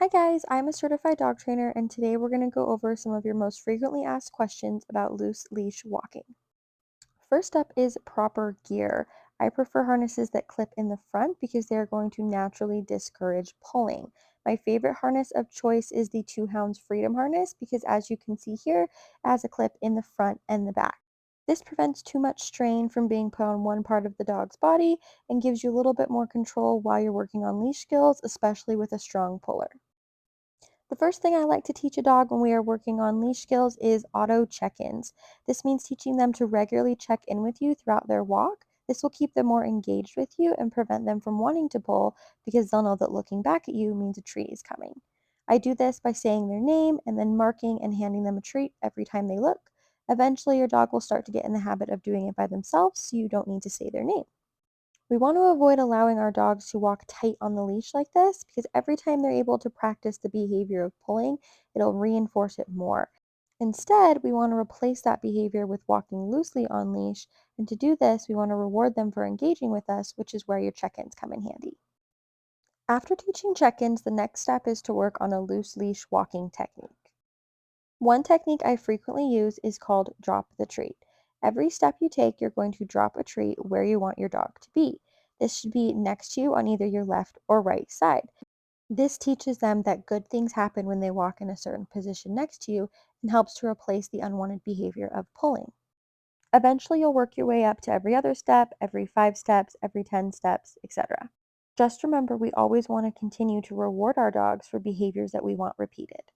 Hi guys, I'm a certified dog trainer and today we're going to go over some of your most frequently asked questions about loose leash walking. First up is proper gear. I prefer harnesses that clip in the front because they are going to naturally discourage pulling. My favorite harness of choice is the Two Hounds Freedom Harness because as you can see here, it has a clip in the front and the back. This prevents too much strain from being put on one part of the dog's body and gives you a little bit more control while you're working on leash skills, especially with a strong puller. The first thing I like to teach a dog when we are working on leash skills is auto check-ins. This means teaching them to regularly check in with you throughout their walk. This will keep them more engaged with you and prevent them from wanting to pull because they'll know that looking back at you means a treat is coming. I do this by saying their name and then marking and handing them a treat every time they look. Eventually, your dog will start to get in the habit of doing it by themselves, so you don't need to say their name. We want to avoid allowing our dogs to walk tight on the leash like this because every time they're able to practice the behavior of pulling, it'll reinforce it more. Instead, we want to replace that behavior with walking loosely on leash, and to do this, we want to reward them for engaging with us, which is where your check ins come in handy. After teaching check ins, the next step is to work on a loose leash walking technique. One technique I frequently use is called drop the treat. Every step you take, you're going to drop a treat where you want your dog to be. This should be next to you on either your left or right side. This teaches them that good things happen when they walk in a certain position next to you and helps to replace the unwanted behavior of pulling. Eventually, you'll work your way up to every other step, every 5 steps, every 10 steps, etc. Just remember, we always want to continue to reward our dogs for behaviors that we want repeated.